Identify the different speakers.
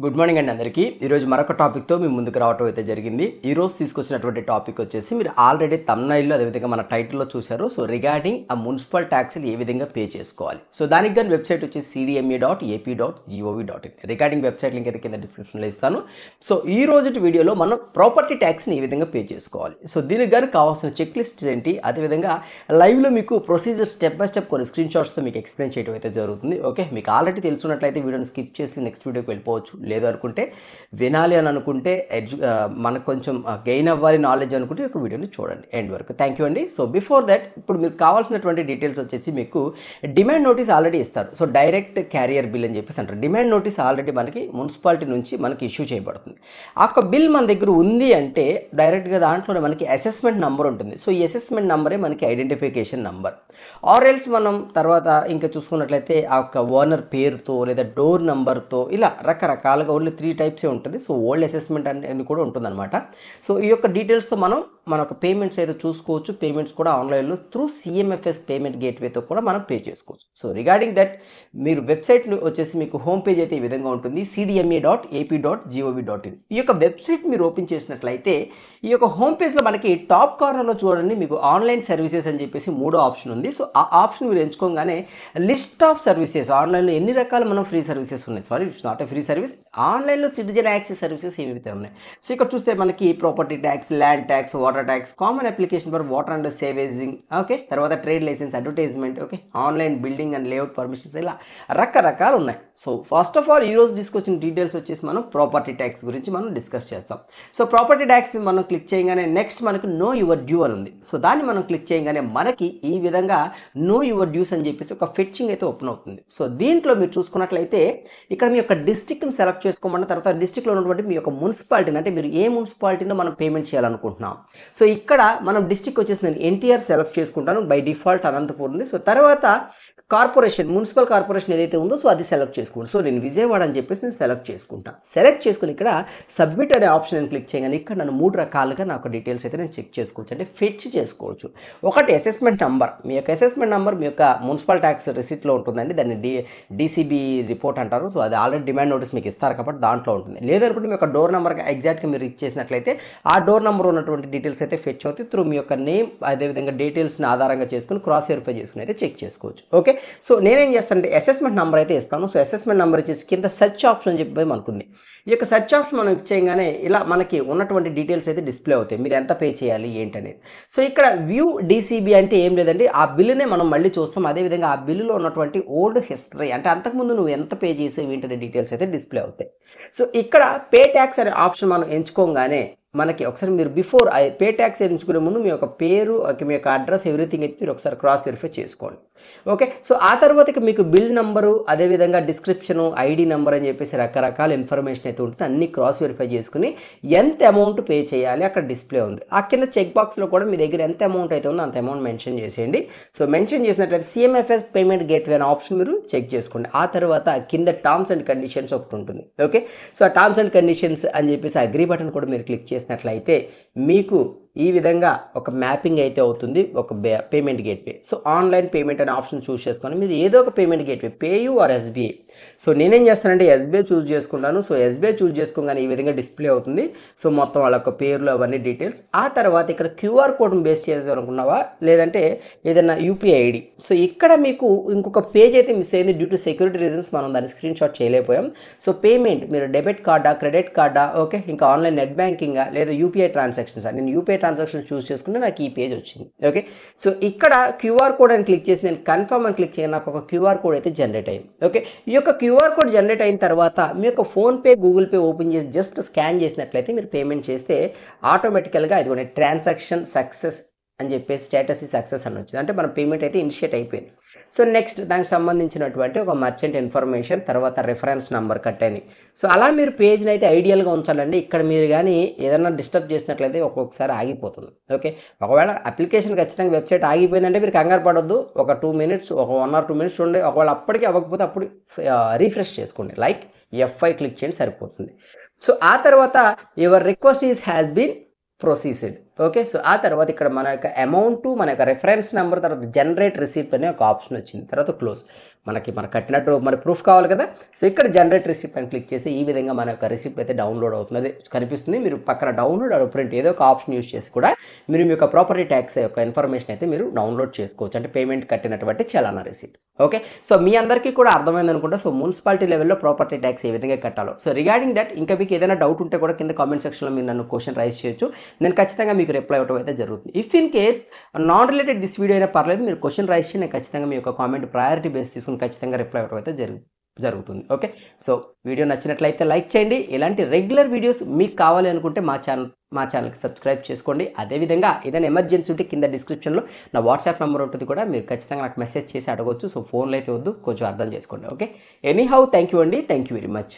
Speaker 1: Good morning అండి అందరికీ. ఈరోజు మరొక టాపిక్తో మీ ముందుకు రావటం అయితే జరిగింది. ఈరోజు తీసుకొచ్చినటువంటి టాపిక్ వచ్చేసి మీరు ఆల్రెడీ థంబ్‌నెయిల్‌లో అదేవిధంగా మన టైటిల్‌లో చూశారు. సో రిగార్డింగ్ ఆ మున్సిపల్ ట్యాక్స్‌లు ఏ విధంగా పే చేసుకోవాలి. సో దానికి గాని వెబ్సైట్ వచ్చేసి cdma.ap.gov.in. రిగార్డింగ్ వెబ్సైట్ లింక్ అయితే కింద డిస్క్రిప్షన్‌లో ఇస్తాను. సో ఈ రోజుటి వీడియోలో మనం ప్రాపర్టీ ట్యాక్స్‌ని ఏ విధంగా పే చేసుకోవాలి. సో దీనికి గాని కావాల్సిన చెక్ లిస్ట్ ఏంటి, అదేవిధంగా లైవ్‌లో మీకు ప్రొసీజర్ స్టెప్ బై స్టెప్ కొన్ని స్క్రీన్ షాట్స్‌తో మీకు ఎక్స్‌ప్లెయిన్ చేయడం అయితే జరుగుతుంది. ఓకే, మీకు ఆల్రెడీ తెలుసున్నట్లయితే వీడియోని స్కిప్ చేసి నెక్స్ట్ వీడియోకి వెళ్ళిపోవచ్చు. లేదు అనుకుంటే వినాలి అని అనుకుంటే మనకు కొంచెం గెయిన్ అవ్వాలి నాలెడ్జ్ అనుకుంటే ఒక వీడియోని చూడండి ఎండ్ వరకు. థ్యాంక్ యూ అండి. సో బిఫోర్ దట్ ఇప్పుడు మీకు కావాల్సినటువంటి డీటెయిల్స్ వచ్చేసి మీకు డిమాండ్ నోటీస్ ఆల్రెడీ ఇస్తారు. సో డైరెక్ట్ క్యారియర్ బిల్ అని చెప్పేసి అంటారు. డిమాండ్ నోటీస్ ఆల్రెడీ మనకి మున్సిపాలిటీ నుంచి మనకి ఇష్యూ చేయబడుతుంది. ఆ యొక్క బిల్ మన దగ్గర ఉంది అంటే డైరెక్ట్గా దాంట్లోనే మనకి అసెస్మెంట్ నెంబర్ ఉంటుంది. సో ఈ అసెస్మెంట్ నెంబరే మనకి ఐడెంటిఫికేషన్ నెంబర్. ఆర్ ఎల్స్ మనం తర్వాత ఇంకా చూసుకున్నట్లయితే ఆ యొక్క ఓనర్ పేరుతో లేదా డోర్ నెంబర్తో ఇలా రకరకాలుగా ఓన్లీ 3 టైప్సే ఉంటుంది. సో ఓల్డ్ అసెస్మెంట్ అని కూడా ఉంటుందన్నమాట. సో ఈ యొక్క డీటెయిల్స్తో మనం మన యొక్క పేమెంట్స్ అయితే చూసుకోవచ్చు. పేమెంట్స్ కూడా ఆన్లైన్లో త్రూ సిఎంఎఫ్ఎస్ పేమెంట్ గేట్వేతో కూడా మనం పే చేసుకోవచ్చు. సో రిగార్డింగ్ దట్ మీరు వెబ్సైట్ వచ్చేసి మీకు హోమ్ పేజ్ అయితే ఈ విధంగా ఉంటుంది, cdma.ap.gov.in. ఈ యొక్క వెబ్సైట్ మీరు ఓపెన్ చేసినట్లయితే ఈ యొక్క హోమ్ పేజ్లో మనకి టాప్ కార్నర్లో చూడండి మీకు ఆన్లైన్ సర్వీసెస్ అని చెప్పేసి 3వ ఆప్షన్ ఉంది. సో ఆ ఆప్షన్ మీరు ఎంచుకోగానే లిస్ట్ ఆఫ్ సర్వీసెస్ ఆన్లైన్లో ఎన్ని రకాల మనం ఫ్రీ సర్వీసెస్ ఉన్నాయి. Sorry, it's not a free service. ఆన్లైన్లో సిటిజన్ యాక్సెస్ సర్వీసెస్ ఏవైతే ఉన్నాయి. సో ఇక్కడ చూస్తే మనకి property tax, land tax, water tax, common application for water and సేవేజింగ్, ఓకే, తర్వాత trade licence, advertisement, okay, online building and layout permissions, ఇలా రకరకాలు ఉన్నాయి. సో ఫస్ట్ ఆఫ్ ఆల్ ఈరోజు డిస్కషన్ డీటెయిల్స్ వచ్చేసి మనం ప్రాపర్టీ ట్యాక్స్ గురించి మనం డిస్కస్ చేస్తాం. సో ప్రాపర్టీ ట్యాక్స్ మనం క్లిక్ చేయగానే నెక్స్ట్ మనకు నో యువర్ డ్యూ అని ఉంది. సో దాన్ని మనం క్లిక్ చేయగానే మనకి ఈ విధంగా నో యువర్ డ్యూస్ అని చెప్పేసి ఒక ఫెచ్చింగ్ అయితే ఓపెన్ అవుతుంది. సో దీంట్లో మీరు చూసుకున్నట్లయితే ఇక్కడ మీ యొక్క డిస్ట్రిక్ట్ని సెలెక్ట్ చేసుకోమన్న తర్వాత డిస్ట్రిక్ట్లో ఉన్నటువంటి మీ యొక్క మున్సిపాలిటీని, అంటే మీరు ఏ మున్సిపాలిటీలో మనం పేమెంట్ చేయాలనుకుంటున్నాం. సో ఇక్కడ మనం డిస్ట్రిక్ట్ వచ్చేసి నేను ఎన్టీఆర్ సెలెక్ట్ చేసుకుంటాను. బై డిఫాల్ట్ అనంతపూర్ ఉంది. సో తర్వాత కార్పొరేషన్, మున్సిపల్ కార్పొరేషన్ ఏదైతే ఉందో సో అది సెలెక్ట్ చేసుకోండి. సో నేను విజయవాడ అని చెప్పేసి నేను సెలెక్ట్ చేసుకుంటాను. సెలెక్ట్ చేసుకుని ఇక్కడ సబ్మిట్ అనే ఆప్షన్ నేను క్లిక్ చేయగానే ఇక్కడ నన్ను 3 రకాలుగా నాకు డీటెయిల్స్ అయితే నేను చెక్ చేసుకోవచ్చు, అంటే ఫెచ్ చేసుకోవచ్చు. ఒకటి అసెస్మెంట్ నెంబర్. మీ యొక్క అసెస్మెంట్ నెంబర్ మీ యొక్క మున్సిపల్ ట్యాక్స్ రిసిప్ట్లో ఉంటుందండి. దాన్ని డీసీబీ రిపోర్ట్ అంటారు. సో అది ఆల్రెడీ డిమాండ్ నోటీస్ మీకు ఇస్తారు కాబట్టి దాంట్లో ఉంటుంది. లేదనుకుంటే మీ యొక్క డోర్ నెంబర్ ఎగ్జాక్ట్గా మీరు ఇచ్చేసినట్లయితే ఆ డోర్ నెంబర్ ఉన్నటువంటి డీటెయిల్స్ అయితే ఫెచ్ అవుతాయి. త్రూ మీ యొక్క నేమ్ అదేవిధంగా డీటెయిల్స్ని ఆధారంగా చేసుకుని క్రాస్ వెరిఫై చేసుకుని అయితే చెక్ చేసుకోవచ్చు. ఓకే, సో నేనేం చేస్తానంటే అసెస్మెంట్ నెంబర్ అయితే ఇస్తాను. సో అసెస్మెంట్ నెంబర్ వచ్చేసి కింద సెర్చ్ ఆప్షన్ అని చెప్పి మనకుంది. ఈ యొక్క సెర్చ్ ఆప్షన్ మనం చేయగానే ఇలా మనకి ఉన్నటువంటి డీటెయిల్స్ అయితే డిస్ప్లే అవుతాయి, మీరు ఎంత పే చేయాలి ఏంటి అనేది. సో ఇక్కడ వ్యూ డీసీబీ అంటే ఏం లేదండి, ఆ బిల్లునే మనం మళ్ళీ చూస్తాం. అదేవిధంగా ఆ బిల్లులో ఉన్నటువంటి ఓల్డ్ హిస్టరీ, అంటే అంతకుముందు నువ్వు ఎంత పే చేసేవి ఏంటనే డీటెయిల్స్ అయితే డిస్ప్లే అవుతాయి. సో ఇక్కడ పే ట్యాక్స్ అనే ఆప్షన్ మనం ఎంచుకోగానే మనకి ఒకసారి మీరు బిఫోర్ పే ట్యాక్స్ ఎంచుకునే ముందు మీ యొక్క పేరు, మీ యొక్క అడ్రస్, ఎవ్రీథింగ్ అయితే మీరు ఒకసారి క్రాస్ వెరిఫై చేసుకోండి. ఓకే, సో ఆ తర్వాత మీకు బిల్ నెంబరు, అదేవిధంగా డిస్క్రిప్షను, ఐడి నెంబర్ అని చెప్పేసి రకరకాల ఇన్ఫర్మేషన్ అయితే ఉంటుంది. అన్ని క్రాస్ వెరిఫై చేసుకుని ఎంత అమౌంట్ పే చేయాలి అక్కడ డిస్ప్లే ఉంది. ఆ కింద చెక్ బాక్స్లో కూడా మీ దగ్గర ఎంత అమౌంట్ అయితే ఉందో అంత అమౌంట్ మెన్షన్ చేసేయండి. సో మెన్షన్ చేసినట్లయితే సిఎంఎఫ్ఎస్ పేమెంట్ గేట్వే అనే ఆప్షన్ మీరు చెక్ చేసుకోండి. ఆ తర్వాత కింద టర్మ్స్ అండ్ కండిషన్స్ ఒకటి ఉంటుంది. ఓకే, సో ఆ టర్మ్స్ అండ్ కండిషన్స్ అని చెప్పేసి అగ్రీ బటన్ కూడా మీరు క్లిక్ చేసినట్లయితే మీకు ఈ విధంగా ఒక మ్యాపింగ్ అయితే అవుతుంది, ఒక payment gateway. So online payment అనే ఆప్షన్ చూస్ చేసుకొని మీరు ఏదో ఒక payment gateway, PayU or SBI. So నేనేం చేస్తానంటే ఎస్బీఐ చూస్ చేసుకుంటాను. సో ఎస్బీఐ చూస్ చేసుకోగానే ఈ విధంగా డిస్ప్లే అవుతుంది. సో మొత్తం వాళ్ళ యొక్క పేర్లు అవన్నీ డీటెయిల్స్. ఆ తర్వాత ఇక్కడ క్యూఆర్ కోడ్ని బేస్ చేయాలనుకున్నావా లేదంటే ఏదైనా యూపీఐ ఐడి. సో ఇక్కడ మీకు ఇంకొక పేజ్ అయితే మిస్ అయింది. డ్యూ టు సెక్యూరిటీ రీజన్స్ మనం దాన్ని స్క్రీన్ షాట్ చేయలేకపోయాం. సో పేమెంట్ మీరు డెబిట్ కార్డా, క్రెడిట్ కార్డా, ఓకే, ఇంకా ఆన్లైన్ నెట్ బ్యాంకింగా లేదా యూపీఐ ట్రాన్సాక్షన్స్. నేను యూపీఐ ట్రాన్సాక్షన్ చూస్ చేసుకుంటే నాకు ఈ పేజ్ వచ్చింది. ఓకే, సో ఇక్కడ క్యూఆర్ కోడ్ అని క్లిక్ చేసి నేను కన్ఫర్మ్ అని క్లిక్ చేయగా నాకు ఒక క్యూఆర్ కోడ్ అయితే జనరేట్ అయింది. ఓకే, ఈ యొక్క క్యూఆర్ కోడ్ జనరేట్ అయిన తర్వాత మీ యొక్క ఫోన్పే, గూగుల్ పే ఓపెన్ చేసి జస్ట్ స్కాన్ చేసినట్లయితే మీరు పేమెంట్ చేస్తే ఆటోమేటికల్గా ఇదిగోండి ట్రాన్సాక్షన్ సక్సెస్ అని చెప్పేసి స్టేటస్ ఈ సక్సెస్ అని వచ్చింది. అంటే మన పేమెంట్ అయితే ఇనిషియేట్ అయిపోయింది. సో నెక్స్ట్ దానికి సంబంధించినటువంటి ఒక మర్చెంట్ ఇన్ఫర్మేషన్, తర్వాత రెఫరెన్స్ నెంబర్ కట్టని. సో అలా మీరు పేజ్ని అయితే ఐడియల్గా ఉంచాలండి. ఇక్కడ మీరు కానీ ఏదైనా డిస్టర్బ్ చేసినట్లయితే ఒక్కొక్కసారి ఆగిపోతుంది. ఓకే, ఒకవేళ అప్లికేషన్ ఖచ్చితంగా వెబ్సైట్ ఆగిపోయిందంటే మీరు కంగారు పడొద్దు. ఒక 2 మినిట్స్, ఒక 1 or 2 మినిట్స్ చూడండి. ఒకవేళ అప్పటికి అవ్వకపోతే అప్పుడు రీఫ్రెష్ చేసుకోండి. లైక్ F5 క్లిక్ చేయండి, సరిపోతుంది. సో ఆ తర్వాత your request has been processed. Okay. So, ఆ తర్వాత ఇక్కడ మన యొక్క అమౌంటు, మన యొక్క రిఫరెన్స్ నంబర్, తర్వాత జనరేట్ రిసిప్ట్ అనే ఒక ఆప్షన్ వచ్చింది. తర్వాత క్లోజ్. మనం కట్టినట్టు మరి ప్రూఫ్ కావాలి కదా! సో, ఇక్కడ జనరేట్ రిసిప్ట్ అని క్లిక్ చేస్తే ఈ విధంగా మన యొక్క రిసిప్ట్ అయితే డౌన్‌లోడ్ అవుతుంది. అదే కనిపిస్తుంది. మీరు పక్కన డౌన్‌లోడ్ ఆర్ ప్రింట్ ఏదో ఒక ఆప్షన్ యూజ్ చేసి కూడా మీరు మీ యొక్క ప్రాపర్టీ టాక్స్ యొక్క ఇన్ఫర్మేషన్ అయితే మీరు డౌన్‌లోడ్ చేసుకోవచ్చు. అంటే పేమెంట్ కట్టినటువంటి చలానా రిసిప్ట్. ఓకే. సో, మీ అందరికీ కూడా అర్థమైందనుకుంటా. సో, మున్సిపాలిటీ లెవెల్‌లో ప్రాపర్టీ టాక్స్ ఏ విధంగా కట్టాలో. సో, రిగార్డింగ్ దట్ ఇంకా మీకు ఏదైనా డౌట్ ఉంటే కూడా కింద కామెంట్ సెక్షన్‌లో మీరు నన్ను క్వెషన్ రైజ్ చేయొచ్చు. నేను ఖచ్చితంగా మీకు రిప్లై ఇవ్వడం అయితే జరుగుతుంది. If in case non related this video అయినా పర్లేదు, మీరు క్వెషన్ రైజ్ చేయండి. నేను ఖచ్చితంగా మీ యొక్క కామెంట్ ప్రయారిటీ బేస్ తీసుకొని ఖచ్చితంగా రిప్లై ఇవ్వడం అయితే జరుగుతుంది. ఓకే. సో, వీడియో నచ్చినట్లయితే లైక్ చేయండి. ఇలాంటి రెగ్యులర్ వీడియోస్ మీకు కావాలి అనుకుంటే మా ఛానల్‌కి సబ్స్క్రైబ్ చేసుకోండి. అదేవిధంగా ఏదైనా ఎమర్జెన్సీ ఉంటే కింద డిస్క్రిప్షన్‌లో నా వాట్సాప్ నంబర్ ఉంటుంది కూడా, మీరు ఖచ్చితంగా నాకు మెసేజ్ చేసి అడగొచ్చు. సో, ఫోన్‌లో అయితే వద్దు, కొంచెం అర్థం చేసుకోండి. ఓకే. ఎనీహౌ థాంక్ యూ అండి. Thank you very much.